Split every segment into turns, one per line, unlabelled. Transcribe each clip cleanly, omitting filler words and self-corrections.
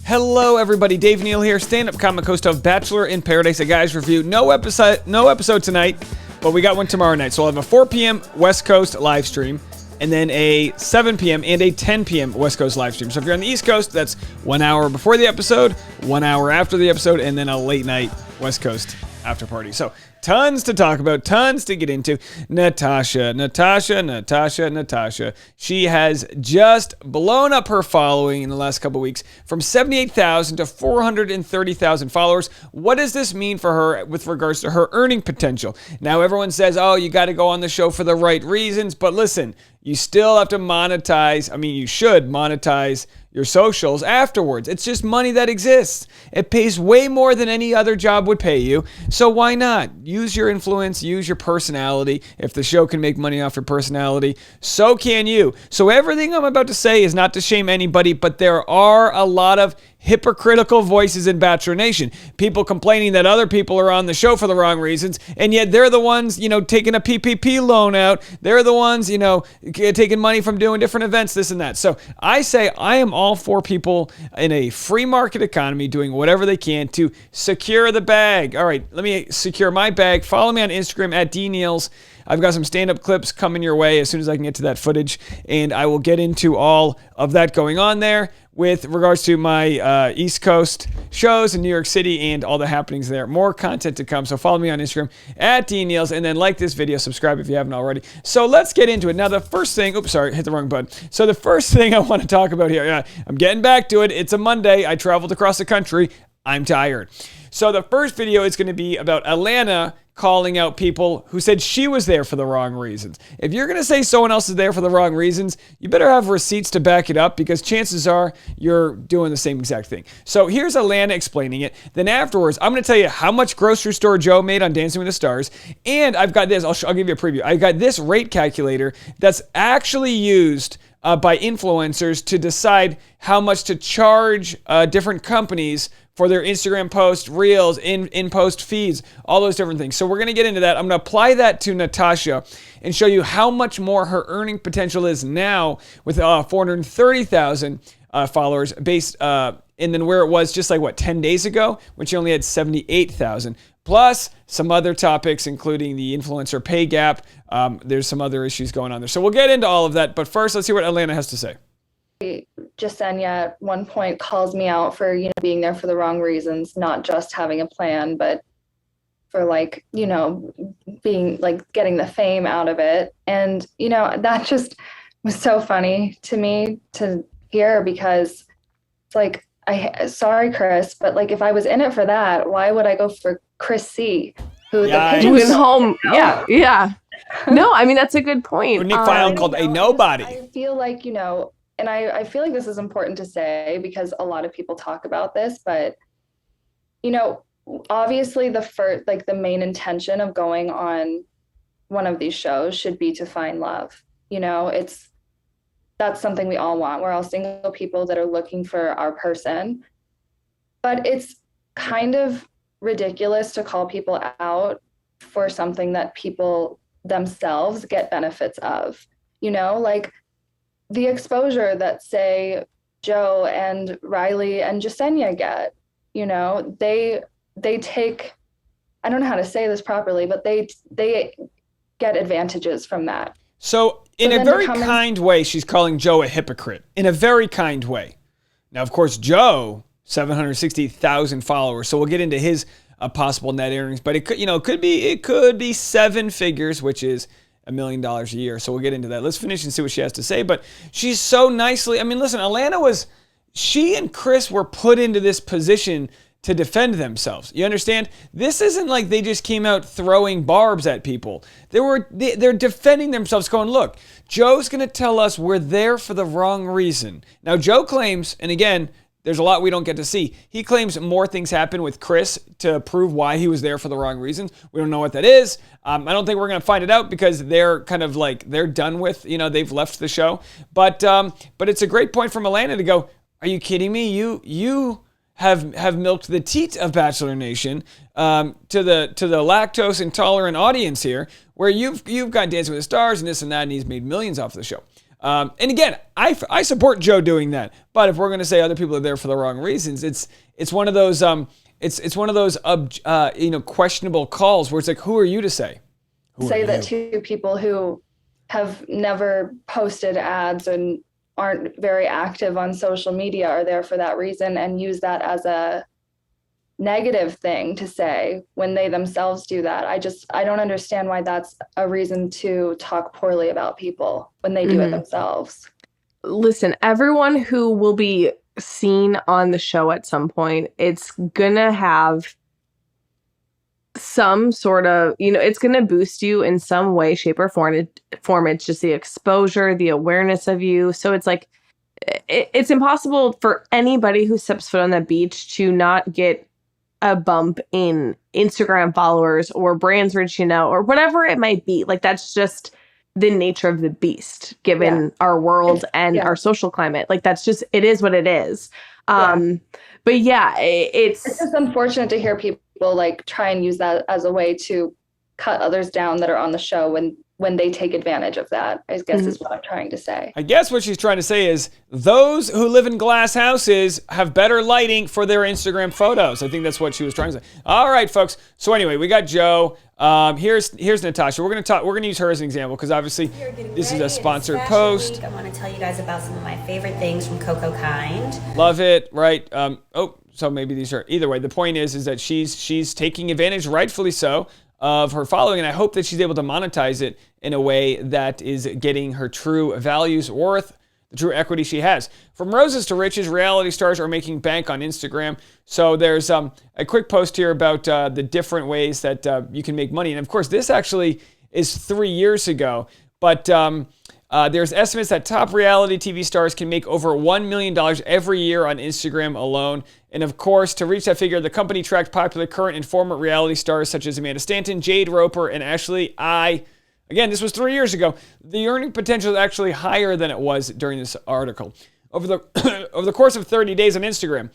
Hello, everybody. Dave Neal here, stand-up comic host of Bachelor in Paradise, a guy's review. No episode tonight, but we got one tomorrow night. So we'll have a 4 p.m. West Coast live stream, and then a 7 p.m. and a 10 p.m. West Coast live stream. So if you're on the East Coast, that's 1 hour before the episode, 1 hour after the episode, and then a late night West Coast after party. So tons to talk about, tons to get into. Natasha. She has just blown up her following in the last couple weeks from 78,000 to 430,000 followers. What does this mean for her with regards to her earning potential? Now, everyone says, oh, you got to go on the show for the right reasons. But listen, you still have to monetize. I mean, you should monetize your socials afterwards. It's just money that exists. It pays way more than any other job would pay you. So why not? Use your influence, use your personality. If the show can make money off your personality, so can you. So everything I'm about to say is not to shame anybody, but there are a lot of hypocritical voices in Bachelor Nation. People complaining that other people are on the show for the wrong reasons, and yet they're the ones, taking a PPP loan out. They're the ones, taking money from doing different events, this and that. So I say I am all for people in a free market economy doing whatever they can to secure the bag. All right, let me secure my bag. Follow me on Instagram at DNeals. I've got some stand-up clips coming your way as soon as I can get to that footage, and I will get into all of that going on there with regards to my East Coast shows in New York City and all the happenings there. More content to come, so follow me on Instagram at DNeals, and then like this video, subscribe if you haven't already. So let's get into it. Now, the first thing, hit the wrong button. So the first thing I want to talk about here, I'm getting back to it. It's a Monday. I traveled across the country. I'm tired. So the first video is going to be about Atlanta calling out people who said she was there for the wrong reasons. If you're going to say someone else is there for the wrong reasons, you better have receipts to back it up, because chances are you're doing the same exact thing. So here's Atlanta explaining it. Then afterwards, I'm going to tell you how much Grocery Store Joe made on Dancing with the Stars. And I've got this. I'll give you a preview. I've got this rate calculator that's actually used by influencers to decide how much to charge different companies for their Instagram posts, reels, in-post feeds, all those different things. So we're going to get into that. I'm going to apply that to Natasha and show you how much more her earning potential is now with 430,000 followers based, and then where it was just 10 days ago, when she only had 78,000. Plus some other topics, including the influencer pay gap. There's some other issues going on there. So we'll get into all of that. But first, let's see what Atlanta has to say.
Jasenia at one point calls me out for, being there for the wrong reasons, not just having a plan, but for being getting the fame out of it. And, that just was so funny to me to hear, because it's sorry, Chris, but if I was in it for that, why would I go for Chris C, who
went home? Yeah. No, I mean, that's a good point.
Nick File called a nobody.
I feel like, and I feel like this is important to say, because a lot of people talk about this, but, obviously the main intention of going on one of these shows should be to find love. That's something we all want. We're all single people that are looking for our person, but it's kind of ridiculous to call people out for something that people themselves get benefits of, the exposure that, say, Joe and Riley and Jasenia get, they take, I don't know how to say this properly, but they get advantages from that.
So in a very kind way, she's calling Joe a hypocrite. In a very kind way. Now, of course, Joe, 760,000 followers. So we'll get into his possible net earnings, but it could be seven figures, which is $1 million a year. So we'll get into that. Let's finish and see what she has to say. But she's so nicely, listen, she and Chris were put into this position to defend themselves. You understand? This isn't like they just came out throwing barbs at people. They're defending themselves, going, look, Joe's going to tell us we're there for the wrong reason. Now, Joe claims, and again, there's a lot we don't get to see. He claims more things happened with Chris to prove why he was there for the wrong reasons. We don't know what that is. I don't think we're going to find it out, because they're kind of they're done with, they've left the show. But it's a great point from Atlanta to go, are you kidding me? You have milked the teat of Bachelor Nation to the lactose intolerant audience here, where you've got Dancing with the Stars and this and that, and he's made millions off the show. And again, I support Joe doing that. But if we're going to say other people are there for the wrong reasons, it's one of those it's one of those questionable calls where it's like, who are you to say?
Say that to people who have never posted ads and aren't very active on social media are there for that reason, and use that as a negative thing to say when they themselves do that. I don't understand why that's a reason to talk poorly about people when they do it themselves.
Listen, everyone who will be seen on the show at some point, it's gonna have some sort of, it's gonna boost you in some way, shape, or form. It's just the exposure, the awareness of you. So it's like, it's impossible for anybody who steps foot on that beach to not get a bump in Instagram followers or brands reaching out or whatever it might be. Like, that's just the nature of the beast, given our world and our social climate. Like, that's just, it is what it is. But yeah, it's
just unfortunate to hear people like try and use that as a way to cut others down that are on the show when they take advantage of that, I guess is what I'm trying to say.
I guess what she's trying to say is those who live in glass houses have better lighting for their Instagram photos. I think that's what she was trying to say. All right, folks. So anyway, we got Joe. Here's Natasha. We're gonna use her as an example because obviously this is a sponsored post.
I want to tell you guys about some of my favorite things from Coco Kind.
Love it, right? So maybe these are either way. The point is that she's taking advantage, rightfully so, of her following, and I hope that she's able to monetize it in a way that is getting her true values worth, the true equity she has. From roses to riches, reality stars are making bank on Instagram. So there's a quick post here about the different ways that you can make money. And of course, this actually is 3 years ago, but there's estimates that top reality TV stars can make over $1 million every year on Instagram alone. And of course, to reach that figure, the company tracked popular current and former reality stars such as Amanda Stanton, Jade Roper, and Ashley I. Again, this was 3 years ago. The earning potential is actually higher than it was during this article. Over the course of 30 days on Instagram,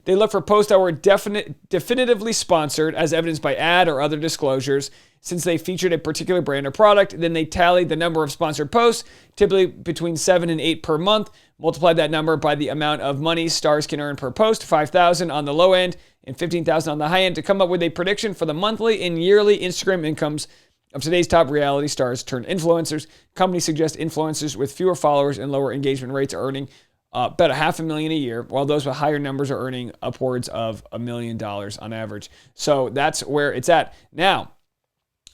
they look for posts that were definitively sponsored, as evidenced by ad or other disclosures, since they featured a particular brand or product. Then they tallied the number of sponsored posts, typically between 7 and 8 per month, multiplied that number by the amount of money stars can earn per post, $5,000 on the low end and $15,000 on the high end, to come up with a prediction for the monthly and yearly Instagram incomes of today's top reality stars turned influencers. Companies suggest influencers with fewer followers and lower engagement rates are earning about $500,000 a year, while those with higher numbers are earning upwards of $1 million on average. So that's where it's at. Now,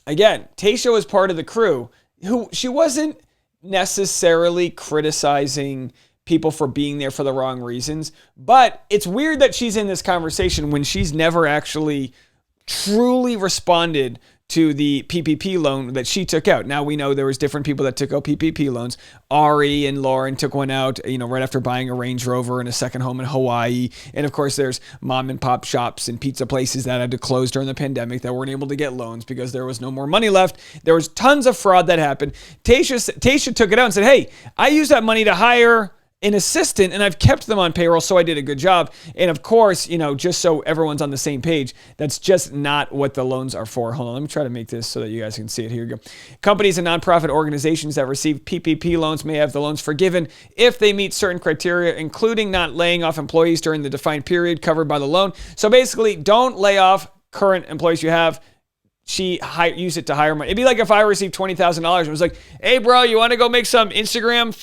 again, Tasha was part of the crew who she wasn't necessarily criticizing people for being there for the wrong reasons, but it's weird that she's in this conversation when she's never actually truly responded to the PPP loan that she took out. Now we know there was different people that took out PPP loans. Ari and Lauren took one out, right after buying a Range Rover and a second home in Hawaii. And of course, there's mom and pop shops and pizza places that had to close during the pandemic that weren't able to get loans because there was no more money left. There was tons of fraud that happened. Tasha took it out and said, hey, I used that money to hire an assistant, and I've kept them on payroll, so I did a good job. And of course, just so everyone's on the same page, that's just not what the loans are for. Hold on, let me try to make this so that you guys can see it. Here you go. Companies and nonprofit organizations that receive PPP loans may have the loans forgiven if they meet certain criteria, including not laying off employees during the defined period covered by the loan. So basically, don't lay off current employees you have. She used it to hire money. It'd be like if I received $20,000 and was like, hey, bro, you want to go make some Instagram,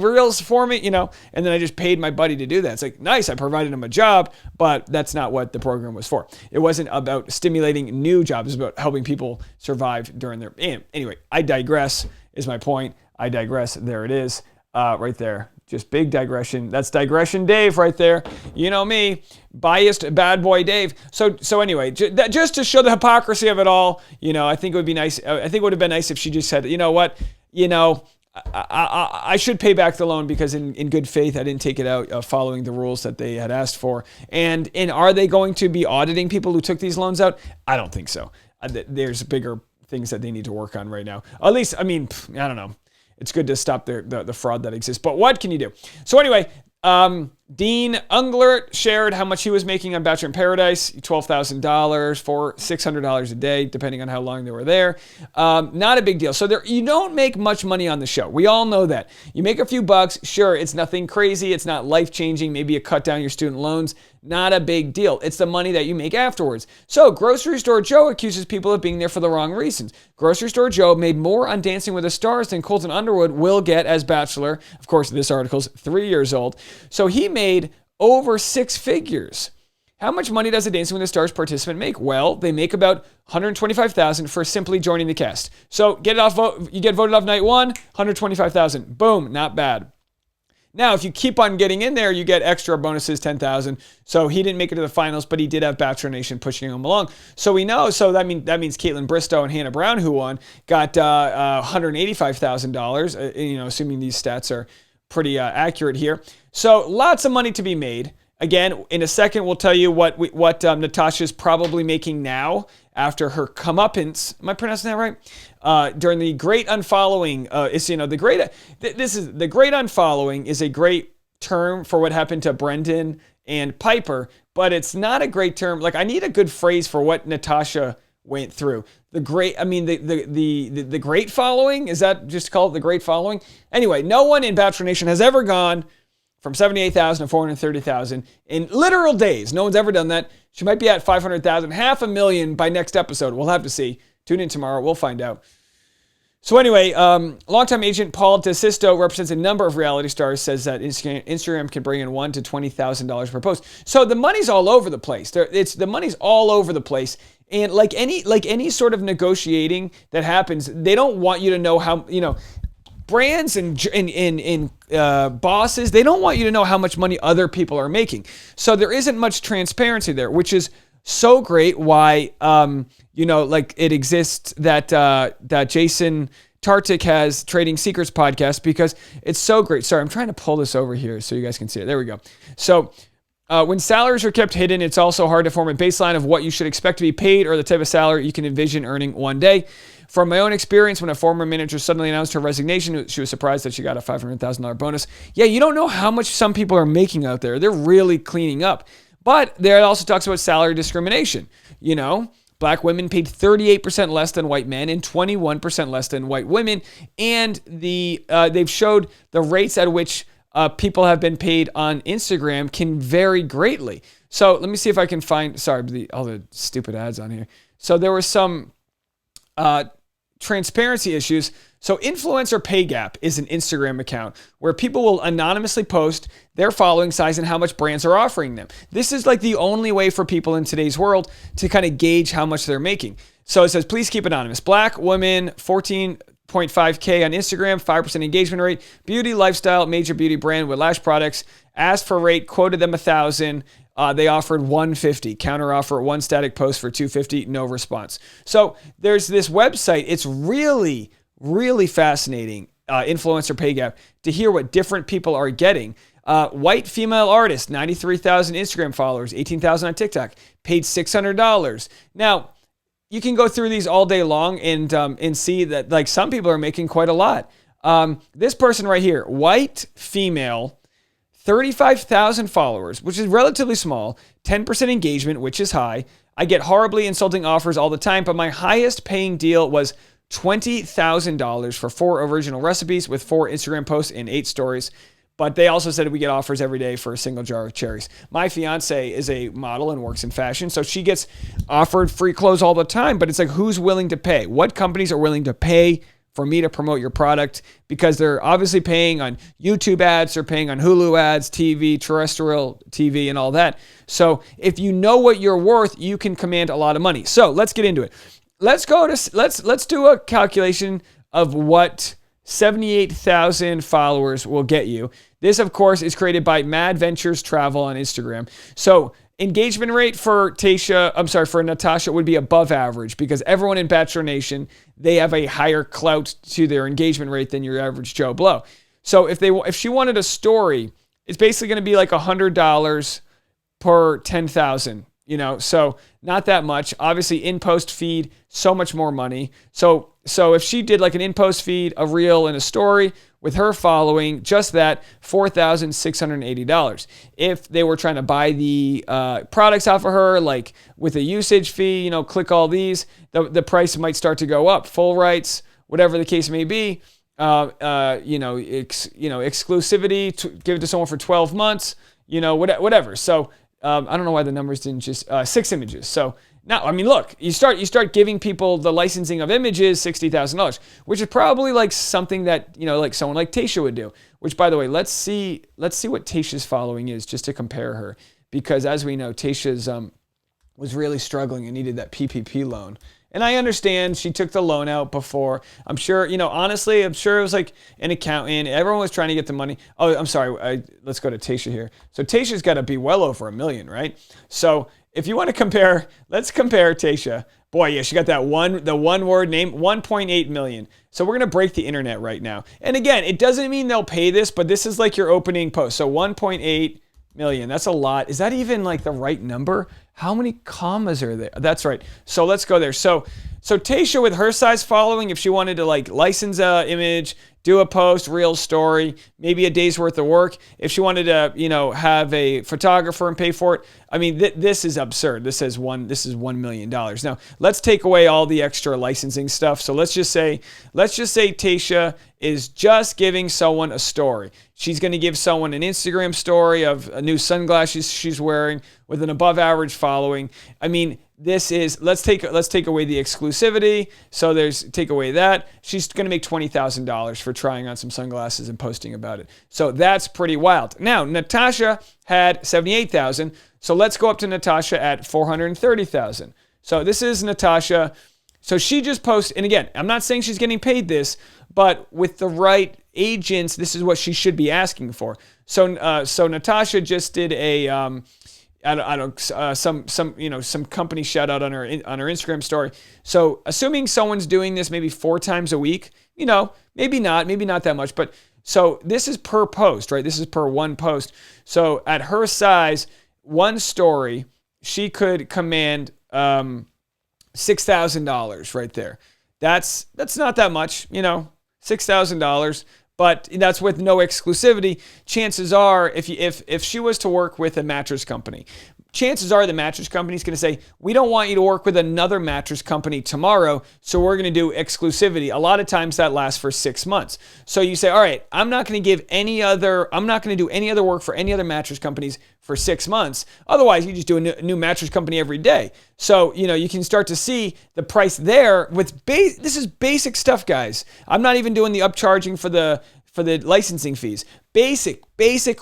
reels for me, and then I just paid my buddy to do that. It's like, nice, I provided him a job, but that's not what the program was for. It wasn't about stimulating new jobs. It was about helping people survive during their, anyway, I digress is my point. I digress. There it is, right there. Just big digression. That's Digression Dave right there. You know me, biased bad boy Dave. So anyway, just to show the hypocrisy of it all, I think it would be nice. I think it would have been nice if she just said, you know what, I should pay back the loan because in good faith I didn't take it out following the rules that they had asked for. And are they going to be auditing people who took these loans out? I don't think so. There's bigger things that they need to work on right now. At least, I don't know. It's good to stop the fraud that exists. But what can you do? So anyway, Dean Unglert shared how much he was making on Bachelor in Paradise, $12,000 for $600 a day, depending on how long they were there. Not a big deal. So you don't make much money on the show. We all know that. You make a few bucks. Sure, it's nothing crazy. It's not life-changing. Maybe you cut down your student loans. Not a big deal. It's the money that you make afterwards. So Grocery Store Joe accuses people of being there for the wrong reasons. Grocery Store Joe made more on Dancing with the Stars than Colton Underwood will get as Bachelor. Of course, this article's 3 years old. So he made over six figures. How much money does a Dancing with the Stars participant make? Well, they make about $125,000 for simply joining the cast. So you get voted off night one, $125,000. Boom, not bad. Now, if you keep on getting in there, you get extra bonuses, $10,000. So he didn't make it to the finals, but he did have Bachelor Nation pushing him along. So we know. So that means Caitlin Bristow and Hannah Brown, who won, got $185,000. Assuming these stats are pretty accurate here. So lots of money to be made. Again, in a second, we'll tell you what Natasha's probably making now after her comeuppance. Am I pronouncing that right? During the Great Unfollowing, the Great Unfollowing is a great term for what happened to Brendan and Piper, but it's not a great term. Like, I need a good phrase for what Natasha went through. The Great Following, is that just called the Great Following? Anyway, no one in Bachelor Nation has ever gone from 78,000 to 430,000 in literal days. No one's ever done that. She might be at 500,000, $500,000 by next episode. We'll have to see. Tune in tomorrow. We'll find out. So anyway, longtime agent Paul DeSisto represents a number of reality stars, says that Instagram can bring in $1,000 to $20,000 per post. So the money's all over the place. The money's all over the place. And like any sort of negotiating that happens, they don't want you to know how, brands and bosses, they don't want you to know how much money other people are making. So there isn't much transparency there, which is so great. Why, it exists that Jason Tartik has Trading Secrets podcast, because it's so great. Sorry, I'm trying to pull this over here so you guys can see it. There we go. So when salaries are kept hidden, it's also hard to form a baseline of what you should expect to be paid or the type of salary you can envision earning one day. From my own experience, when a former manager suddenly announced her resignation, she was surprised that she got a $500,000 bonus. Yeah, you don't know how much some people are making out there. They're really cleaning up. But there it also talks about salary discrimination. Black women paid 38% less than white men and 21% less than white women. And they've showed the rates at which people have been paid on Instagram can vary greatly. So let me see if I can find, all the stupid ads on here. So there was some transparency issues. So Influencer Pay Gap is an Instagram account where people will anonymously post their following size and how much brands are offering them. This is like the only way for people in today's world to kind of gauge how much they're making. So it says, please keep anonymous. Black woman, 14.5K on Instagram, 5% engagement rate. Beauty, lifestyle, major beauty brand with lash products. Asked for rate, quoted them 1,000. They offered 150. Counter offer, one static post for 250. No response. So there's this website. It's really, really fascinating. Influencer Pay Gap, to hear what different people are getting. White female artist, 93,000 Instagram followers, 18,000 on TikTok, paid $600. Now, you can go through these all day long and see that like some people are making quite a lot. This person right here, white female, 35,000 followers, which is relatively small, 10% engagement, which is high. I get horribly insulting offers all the time, but my highest paying deal was $20,000 for 4 original recipes with 4 Instagram posts and 8 stories. But they also said we get offers every day for a single jar of cherries. My fiance is a model and works in fashion, so she gets offered free clothes all the time. But it's like, who's willing to pay? What companies are willing to pay for me to promote your product? Because they're obviously paying on YouTube ads, they're paying on Hulu ads, TV, terrestrial TV, and all that. So if you know what you're worth, you can command a lot of money. So let's get into it. Let's do a calculation of what 78,000 followers will get you. This, of course, is created by Mad Ventures Travel on Instagram. So engagement rate for Natasha would be above average, because everyone in Bachelor Nation, they have a higher clout to their engagement rate than your average Joe Blow. So if she wanted a story, it's basically going to be like $100 per 10,000. So not that much. Obviously, in-post feed, so much more money. So if she did like an in-post feed, a reel, and a story, with her following, just that, $4,680. If they were trying to buy the products off of her, like with a usage fee, click all these, the price might start to go up. Full rights, whatever the case may be, exclusivity, give it to someone for 12 months, whatever. So I don't know why the numbers didn't just 6 images. So now, look, you start giving people the licensing of images, $60,000, which is probably like something that like someone like Tasha would do. Which, by the way, let's see what Tasha's following is, just to compare her, because as we know, Tasha's was really struggling and needed that PPP loan. And I understand she took the loan out before. I'm sure, honestly, I'm sure it was like an accountant. Everyone was trying to get the money. Oh, I'm sorry. Let's go to Tasha here. So Tasha's got to be well over $1 million, right? So if you want to compare, let's compare Tasha. Boy, yeah, she got the one word name, 1.8 million. So we're going to break the internet right now. And again, it doesn't mean they'll pay this, but this is like your opening post. So 1.8 million, that's a lot. Is that even like the right number? How many commas are there? That's right. So let's go there. So Tasha, with her size following, if she wanted to like license a image, do a post, real story, maybe a day's worth of work, if she wanted to, have a photographer and pay for it, this is absurd. This is $1 million. Now let's take away all the extra licensing stuff. So let's just say Tasha is just giving someone a story. She's going to give someone an Instagram story of a new sunglasses she's wearing with an above average following. Let's take away the exclusivity. So take away that. She's going to make $20,000 for trying on some sunglasses and posting about it. So that's pretty wild. Now, Natasha had 78,000. So let's go up to Natasha at 430,000. So this is Natasha. So she just posts, and again, I'm not saying she's getting paid this, but with the right agents, this is what she should be asking for. So Natasha just did a some company shout out on her Instagram story. So assuming someone's doing this maybe 4 times a week, maybe not that much, but so this is per post, right? This is per one post. So at her size, one story, she could command $6,000 right there. That's not that much, $6,000. But that's with no exclusivity. Chances are, if she was to work with a mattress company, chances are the mattress company is going to say, we don't want you to work with another mattress company tomorrow, so we're going to do exclusivity. A lot of times that lasts for 6 months. So you say, all right, I'm not going to do any other work for any other mattress companies for 6 months. Otherwise, you just do a new mattress company every day. So, you can start to see the price there with this is basic stuff, guys. I'm not even doing the upcharging for the licensing fees. Basic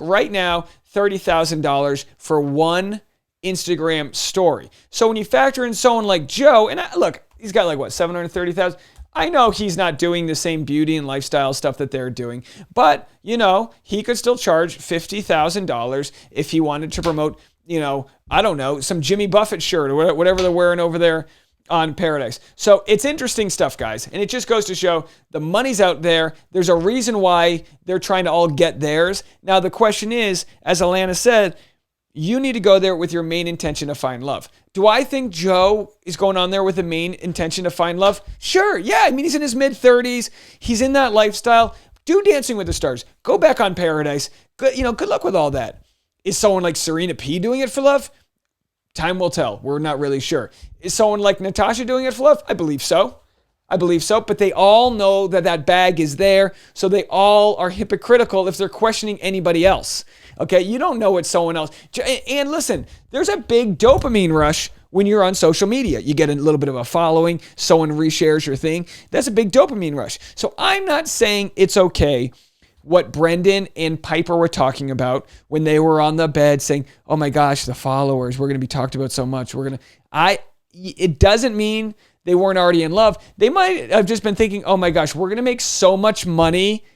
right now, $30,000 for one Instagram story. So when you factor in someone like Joe, and look, he's got like 730,000. I know he's not doing the same beauty and lifestyle stuff that they're doing, but he could still charge $50,000 if he wanted to promote, I don't know, some Jimmy Buffett shirt or whatever they're wearing over there on Paradise. So it's interesting stuff, guys. And it just goes to show the money's out there. There's a reason why they're trying to all get theirs. Now, the question is, as Alana said, you need to go there with your main intention to find love. Do I think Joe is going on there with the main intention to find love? Sure. Yeah. He's in his mid-30s. He's in that lifestyle. Do Dancing with the Stars. Go back on Paradise. Good luck with all that. Is someone like Serena P doing it for love? Time will tell. We're not really sure. Is someone like Natasha doing it for love? I believe so. But they all know that bag is there, so they all are hypocritical if they're questioning anybody else. Okay, you don't know what someone else. And listen, there's a big dopamine rush when you're on social media. You get a little bit of a following, someone reshares your thing. That's a big dopamine rush. So I'm not saying it's okay what Brendan and Piper were talking about when they were on the bed saying, oh my gosh, the followers, we're going to be talked about so much. It doesn't mean they weren't already in love. They might have just been thinking, oh my gosh, we're going to make so much money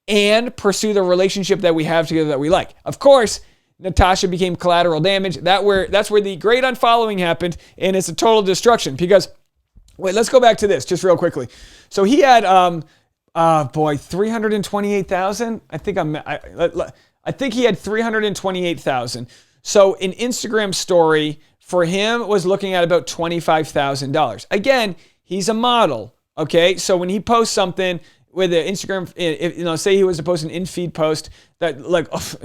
and pursue the relationship that we have together that we like. Of course, Natasha became collateral damage. That's where the great unfollowing happened, and it's a total destruction because, wait, let's go back to this just real quickly. So he had, 328,000. I think he had 328,000. So an Instagram story for him was looking at about $25,000. Again, he's a model. Okay, so when he posts something, with the Instagram, say he was to post an in-feed post that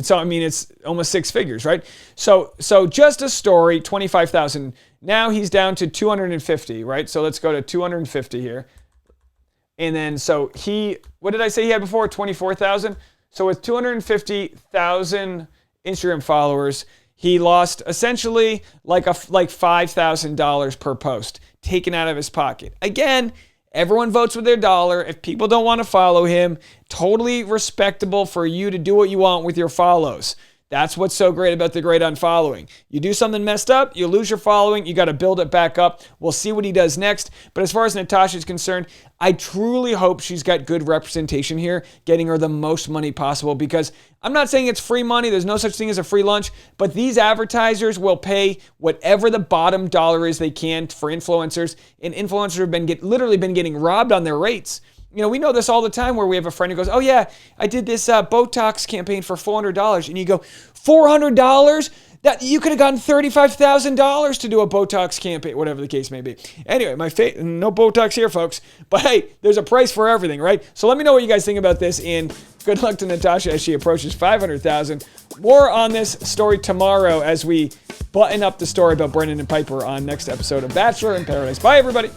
so I mean, it's almost 6 figures, right? So just a story, 25,000. Now he's down to 250, right? So let's go to 250 here. And then, so what did I say he had before? 24,000. So with 250,000 Instagram followers, he lost essentially like $5,000 per post taken out of his pocket. Again, everyone votes with their dollar. If people don't want to follow him, totally respectable for you to do what you want with your follows. That's what's so great about the great unfollowing. You do something messed up, you lose your following, you got to build it back up. We'll see what he does next. But as far as Natasha is concerned, I truly hope she's got good representation here, getting her the most money possible, because I'm not saying it's free money. There's no such thing as a free lunch, but these advertisers will pay whatever the bottom dollar is they can for influencers, and influencers have literally been getting robbed on their rates. We know this all the time where we have a friend who goes, oh yeah, I did this Botox campaign for $400. And you go, $400? That you could have gotten $35,000 to do a Botox campaign, whatever the case may be. Anyway, no Botox here, folks. But hey, there's a price for everything, right? So let me know what you guys think about this, and good luck to Natasha as she approaches 500,000. More on this story tomorrow as we button up the story about Brendan and Piper on next episode of Bachelor in Paradise. Bye, everybody.